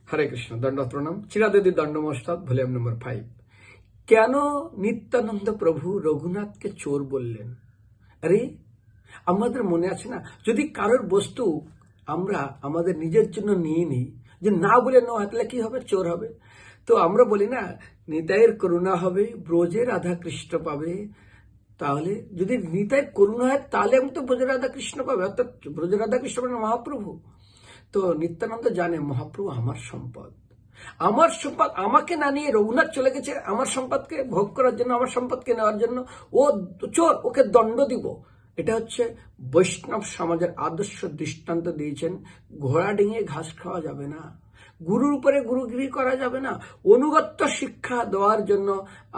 হরে কৃষ্ণ। দণ্ডবত প্রণাম। চিরাদিদি দণ্ডমস্তক। ভলিউম নম্বর 5। কেন নিত্যানন্দ প্রভু রঘুনাথকে চোর বললেন? আরে, আমাদের মনে আছে না, যদি কারোর বস্তু আমরা আমাদের নিজের জন্য নিয়ে নিই, যে না বলে নেওয়া, তাহলে কি হবে? চোর হবে। তো আমরা বলি না, নিতাইয়ের করুণা হবে, ব্রজে রাধা কৃষ্ণ পাবে। তাহলে যদি নিতাইয়ের করুণা হয়, তাহলে আমি তো ব্রজে রাধা কৃষ্ণ পাবে, অর্থাৎ ব্রজে রাধা কৃষ্ণ মানে মহাপ্রভু। তো নিত্যানন্দ জানে মহাপ্রভু আমার সম্পদ, আমার সম্পদ আমাকে না নিয়ে রঘুনাথ চলে গেছে আমার সম্পদকে ভোগ করার জন্য, আমার সম্পদকে নেওয়ার জন্য। ও চোর, ওকে দণ্ড দিব। এটা হচ্ছে বৈষ্ণব সমাজের আদর্শ দৃষ্টান্ত দিয়েছেন। ঘোড়া ডিঙিয়ে ঘাস খাওয়া যাবে না, গুরুর উপরে গুরুগিরি করা যাবে না। অনুগত্য শিক্ষা দেওয়ার জন্য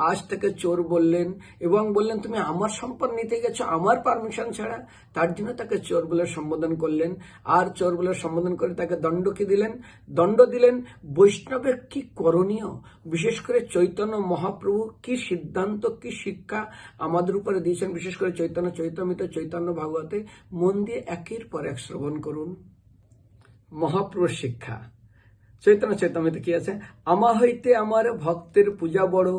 আজ থেকে চোর বললেন, এবং বললেন তুমি আমার সম্পদ নিতে গেছো আমার পারমিশন ছাড়া। তার জন্য তাকে চোর বলে সম্বোধন করলেন। আর চোর বলে সম্বোধন করে তাকে দণ্ড কি দিলেন? দণ্ড দিলেন। বৈষ্ণবের কি করণীয়, বিশেষ করে চৈতন্য মহাপ্রভু কি সিদ্ধান্ত, কি শিক্ষা আমাদের উপরে দিয়েছেন, বিশেষ করে চৈতন্য চৈতন্যমিত চৈতন্য ভাগবতে মন দিয়ে একের পর এক শ্রবণ করুন। মহাপ্রভুর শিক্ষা চৈতন্য চৈতন্যমিত কি আছে? আমা হইতে আমার ভক্তের পূজা বড়,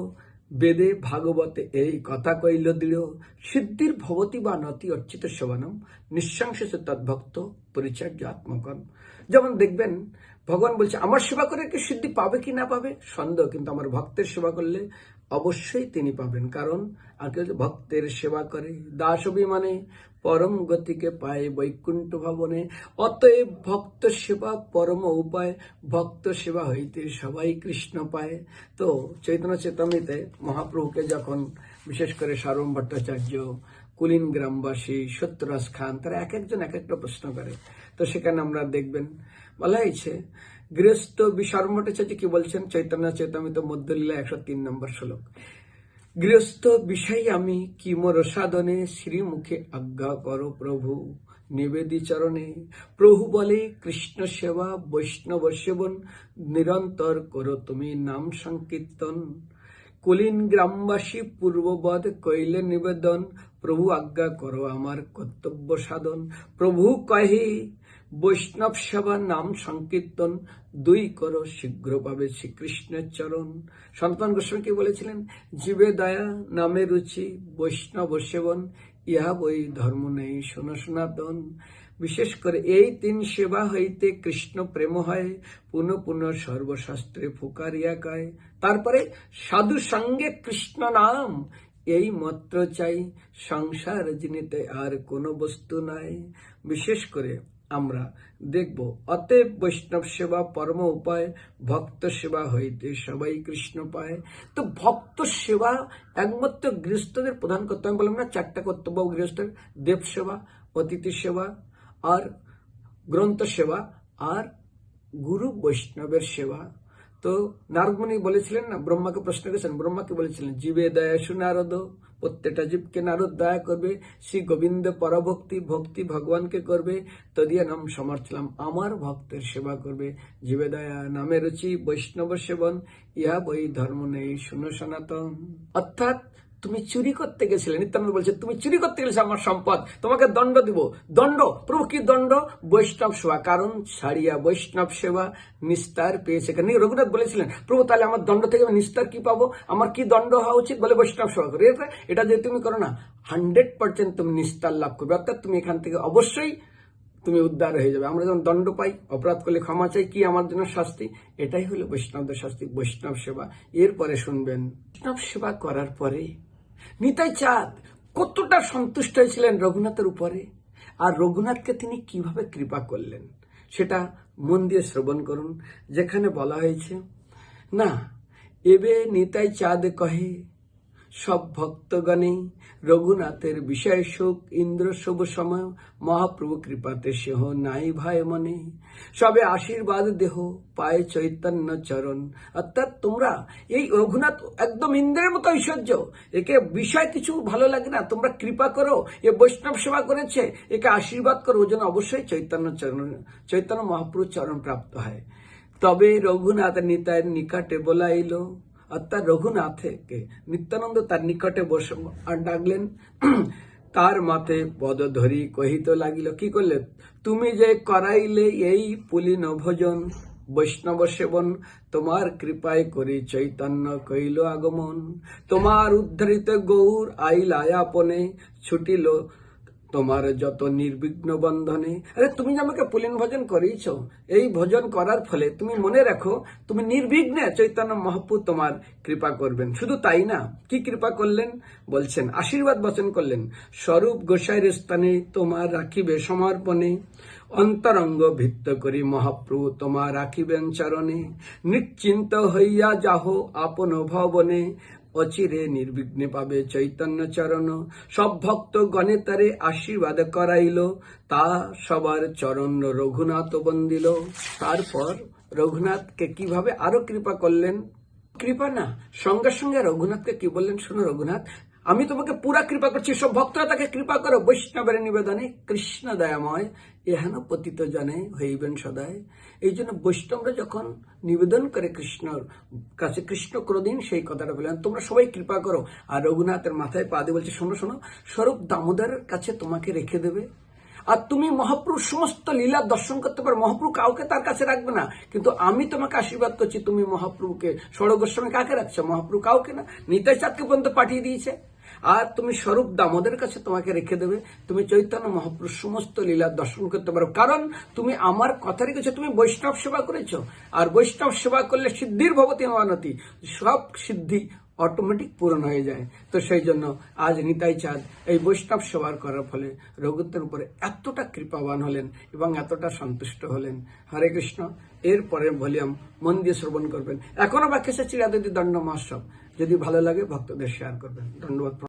বেদে ভাগবতে এই কথা কইল দৃঢ়, সিদ্ধির ভবতি বা নতি অর্চিত শোভনম, নিঃসংশেষ তদ্ভক্ত পরিচর্য আত্মকন। যেমন দেখবেন, ভগবান বলছে আমার সেবা করে কি সিদ্ধি পাবে কি না পাবে সন্দেহ, কিন্তু আমার ভক্তের সেবা করলে অবশ্যই তিনি পাবেন। কারণ আর কেউ ভক্তের সেবা করে দাস অভিমানে পরম গতিকে পায় বৈকুণ্ঠ ভবনে। অতএব ভক্ত সেবা পরম উপায়, ভক্ত সেবা হইতে সবাই কৃষ্ণ পায়। তো চৈতন্য চেতনাতে মহাপ্রভুকে যখন বিশেষ করে সার্বভৌম ভট্টাচার্য, কুলিন গ্রামবাসী, সত্যরাজ খান, তারা এক একজন এক একটা প্রশ্ন করে। তো সেখানে আমরা দেখবেন বলা হয়েছে, গৃহস্থ সার্বভৌম ভট্টাচার্য কি বলছেন? চৈতন্য চেতনামিত মধ্যলীলা 103 নম্বর শ্লোক। গৃহস্থ বিষয় আমি কি মোর সাধনে, শ্রীমুখে আজ্ঞা করো প্রভু নিবেদি চরণে। প্রভু বলে কৃষ্ণ সেবা বৈষ্ণব সেবন, নিরন্তর করো তুমি নাম সংকীর্তন। কুলীন গ্রামবাসী পূর্ববৎ কইলে নিবেদন, প্রভু আজ্ঞা করো আমার কর্তব্য সাধন। প্রভু কহে বৈষ্ণব সেবা নাম সংকীর্তন, দুই করো শীঘ্র পাবে শ্রীকৃষ্ণের চরণ। সনাতন গোস্বামী কি বলেছিলেন? জীবে দয়া নামে রুচি বৈষ্ণব সেবন, ইহা বই ধর্ম নেই শোনো সনাতন। বিশেষ করে এই 3 সেবা হইতে কৃষ্ণ প্রেম হয়, পুনঃ পুনঃ সর্বশাস্ত্রে ফুকারিয়া কয়। তারপরে সাধু সঙ্গে কৃষ্ণ নাম, এই মাত্র চাই সংসার জিনিতে আর কোনো বস্তু নাই। বিশেষ করে আমরা দেখব, অতএব বৈষ্ণব সেবা পরম উপায়, ভক্ত সেবা হইতে সবাই কৃষ্ণ পায়। তো ভক্ত সেবা একমাত্র গৃহস্থদের প্রধান কর্তব্য। আমি বললাম না 4টা কর্তব্য গৃহস্থের: দেব সেবা, অতিথি সেবা, আর গ্রন্থ সেবা, আর গুরু বৈষ্ণবের সেবা। তো নারদমুনি বলেছিলেন না, ব্রহ্মাকে প্রশ্ন করেছেন, ব্রহ্মাকে বলেছিলেন জীবে দয়া নারদ, প্রত্যেকটা জীবকে নারদ দয়া করবে, শ্রী গোবিন্দ পরভক্তি, ভক্তি ভগবানকে করবে, তদিয়া নাম সমর্থলাম, আমার ভক্তের সেবা করবে। জীবে দয়া নামে রুচি বৈষ্ণব সেবন, ইহা বই ধর্ম নেই শুনো সনাতন। অর্থাৎ তুমি চুরি করতে গেছিলে, নিত্যানন্দ বলছে তুমি চুরি করতে গেছিলে আমার সম্পদ, তোমাকে দণ্ড দিব। দণ্ড, প্রভু কি দণ্ড? বৈষ্ণব সেবা। কারণ ছাড়িয়া বৈষ্ণব সেবা নিস্তার পেয়েছে। রঘুনাথ বলেছিলেন, প্রভু তাহলে আমার দণ্ড থেকে নিস্তার কি পাবো, আমার কি দণ্ড হওয়া উচিত? বলে বৈষ্ণব সেবা করে। এটা যদি তুমি করো না, 100% তুমি নিস্তার লাভ করবে। অর্থাৎ তুমি এখান থেকে অবশ্যই তুমি উদ্ধার হয়ে যাবে। আমরা যখন দণ্ড পাই, অপরাধ করলে ক্ষমা চাই, কি আমার জন্য শাস্তি? এটাই হলো বৈষ্ণবদের শাস্তি, বৈষ্ণব সেবা। এরপরে শুনবেন, বৈষ্ণব সেবা করার পরে নিতাই চাঁদ কতটা সন্তুষ্ট হয়েছিলেন রঘুনাথের উপরে, আর রঘুনাথকে তিনি কিভাবে কৃপা করলেন সেটা মন দিয়ে শ্রবণ করুন। যেখানে বলা হয়েছে, না এবে নিতাই চাঁদ কহে সব ভক্তগণে, রঘুনাথের বিষয় সুখ ইন্দ্র শুভ সময়, মহাপ্রভু কৃপাতে সেহ নাই ভাই মনে, সবে আশীর্বাদ দেহ পায় চৈতন্য চরণ। অর্থাৎ তোমরা এই রঘুনাথ একদম ইন্দ্রের মতো ঐশ্বর্য, একে বিষয় কিছু ভালো লাগে না, তোমরা কৃপা করো, এ বৈষ্ণব সেবা করেছে, একে আশীর্বাদ করো, ও যেন অবশ্যই চৈতন্য চরণ, চৈতন্য মহাপ্রভু চরণ প্রাপ্ত হয়। তবে রঘুনাথ নিতাইয়ের নিকটে বলাইল, অর্থাৎ রঘুনাথকে নিত্যানন্দ তার নিকটে বসে ডাকলেন, তার মাথে পদ ধরি কহিত লাগিল। কি করলে? তুমি যে করাইলে এই পুলিন ভোজন, বৈষ্ণব সেবন তোমার কৃপায় করি চৈতন্য কইল আগমন, তোমার উদ্ধরিত গৌর আইলা আপনে, ছুটিল তোমার যত নির্বিঘ্ন বন্ধনে। আরে তুমি যে আমাকে পুলিন ভজন করিয়েছ, এই ভজন করার ফলে তুমি মনে রাখো তুমি নির্বিঘ্নে চৈতন্য মহাপ্রভু তোমার কৃপা করবেন। শুধু তাই না, কি কৃপা করলেন বলছেন, আশীর্বাদ বচন করলেন, স্বরূপ গোসাইয়ের স্থানে তোমার রাখিবে সমর্পণে, অন্তরঙ্গ ভিত্ত করি মহাপ্রভু তোমার রাখিবেন চরণে, নিশ্চিন্ত হইয়া যাহ আপন ভবনে, অচিরে নির্বিঘ্নে পাবে চৈতন্য চরণ, সব ভক্ত গণে তারে আশীর্বাদ করাইল, তা সবার চরণ রঘুনাথ বন্দিল। তারপর রঘুনাথকে কিভাবে আরো কৃপা করলেন, কৃপা না, সঙ্গে সঙ্গে রঘুনাথকে কি বললেন, শোনো রঘুনাথ, আমি তোমাকে পুরা কৃপা করছি, সব ভক্তরা তাকে কৃপা করো, বৈষ্ণবের নিবেদনে কৃষ্ণ দয়াময় এহেন পতিত জনে হইবেন সদায়। এই জন্য বৈষ্ণবরা যখন নিবেদন করে কৃষ্ণর কাছে, কৃষ্ণ কোনদিন সেই কথাটা বললেন, তোমরা সবাই কৃপা করো। আর রঘুনাথের মাথায় পা দিয়ে বলছে, শোনো শোনো, স্বরূপ দামোদরের কাছে তোমাকে রেখে দেবে, আর তুমি মহাপ্রভুর সমস্ত লীলা দর্শন করতে পারো, মহাপ্রভু কাউকে তার কাছে রাখবে না, কিন্তু আমি তোমাকে আশীর্বাদ করছি, তুমি মহাপ্রভুকে, ষড় গোস্বামী কাকে রাখছো, মহাপ্রভু কাউকে না, নিতাই চাঁদকে পর্যন্ত পাঠিয়ে দিয়েছে, আর তুমি স্বরূপ দামোদের কাছে তোমাকে রেখে দেবে, তুমি চৈতন্য মহাপ্রভুর সমস্ত লীলা দর্শন করতে পারো, কারণ তুমি আমার কথা রেখেছো, তুমি বৈষ্ণব সেবা করেছো, আর বৈষ্ণব সেবা করলে সিদ্ধির ভবতী মানতি, সব সিদ্ধি অটোমেটিক পূরণ হয়ে যায়। তো সেই জন্য আজ নিতাই চাঁদ এই বৈষ্ণব সেবার করার ফলে রঘুনাথের উপরে এতটা কৃপাবান হলেন এবং এতটা সন্তুষ্ট হলেন। হরে কৃষ্ণ। এরপরে ভলিউম মন দিয়ে শ্রবণ করবেন। এখনো বাকি আছে চিরাদিদি দণ্ড মহোৎসব। যদি ভালো লাগে ভক্তদের শেয়ার করবেন। ধন্যবাদ।